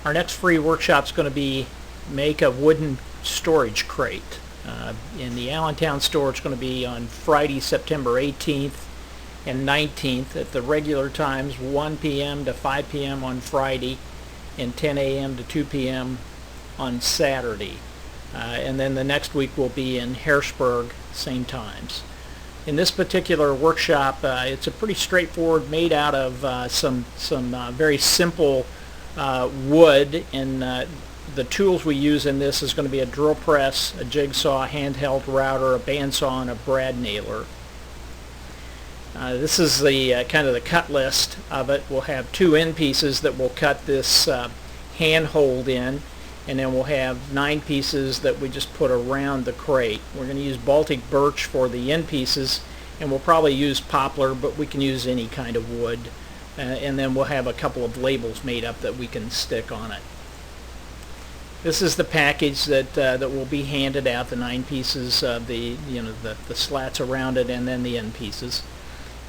Our next free workshop is going to be make a wooden storage crate. In the Allentown store, it's going to be on Friday, September 18th and 19th at the regular times, 1 p.m. to 5 p.m. on Friday and 10 a.m. to 2 p.m. on Saturday. And then the next week will be in Harrisburg, same times. In this particular workshop, it's a pretty straightforward, made out of some very simple wood, and the tools we use in this is going to be a drill press, a jigsaw, handheld router, a bandsaw, and a brad nailer. This is the kind of the cut list of it. We'll have 2 end pieces that will cut this handhold in, and then we'll have 9 pieces that we just put around the crate. We're going to use Baltic birch for the end pieces, and we'll probably use poplar, but we can use any kind of wood. And then we'll have a couple of labels made up that we can stick on it. This is the package that will be handed out, the 9 pieces, the slats around it, and then the end pieces.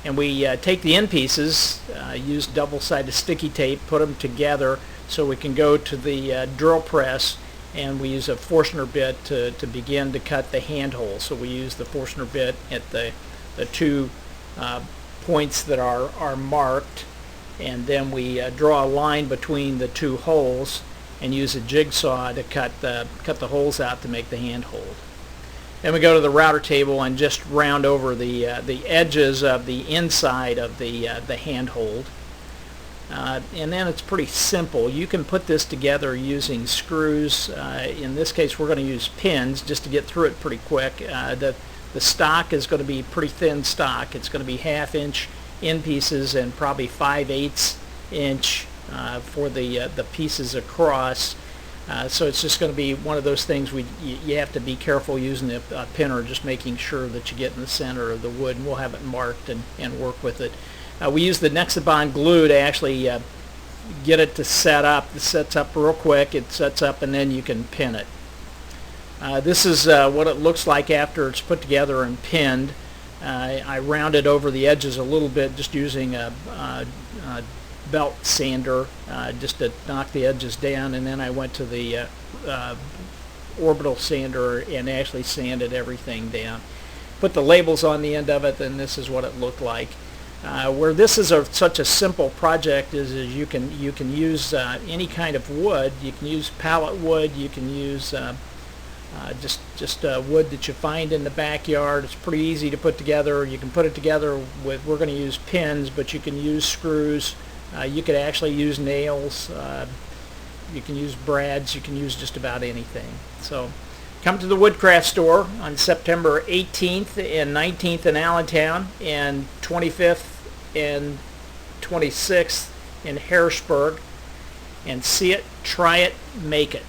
And we take the end pieces, use double-sided sticky tape, put them together so we can go to the drill press, and we use a Forstner bit to begin to cut the handhole. So we use the Forstner bit at the 2 points that are marked, and then we draw a line between the 2 holes and use a jigsaw to cut the holes out to make the handhold. Then we go to the router table and just round over the edges of the inside of the handhold. And then it's pretty simple. You can put this together using screws. In this case, we're going to use pins just to get through it pretty quick. The stock is going to be pretty thin stock. It's going to be 1/2 inch end pieces and probably 5/8 inch for the pieces across. So it's just going to be one of those things you have to be careful using a pinner, just making sure that you get in the center of the wood, and we'll have it marked and work with it. We use the Nexibond glue to actually get it to set up. It sets up real quick, it sets up, and then you can pin it. This is what it looks like after it's put together and pinned. I rounded over the edges a little bit just using a belt sander just to knock the edges down, and then I went to the orbital sander and actually sanded everything down. Put the labels on the end of it, and this is what it looked like. Where this is such a simple project is you can use any kind of wood. You can use pallet wood. You can use just wood that you find in the backyard. It's pretty easy to put together. You can put it together with, we're going to use pins, but you can use screws. You could actually use nails. You can use brads. You can use just about anything. So come to the Woodcraft store on September 18th and 19th in Allentown, and 25th and 26th in Harrisburg, and see it, try it, make it.